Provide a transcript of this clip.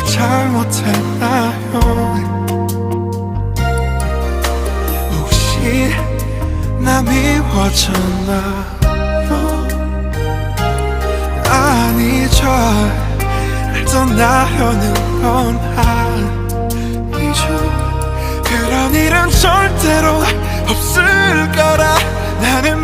잘못했나요? 혹시 나 미워졌나요? 아니죠. 날 떠나려는 건 아니죠. 그런 일은 절대로 없을 거라 나는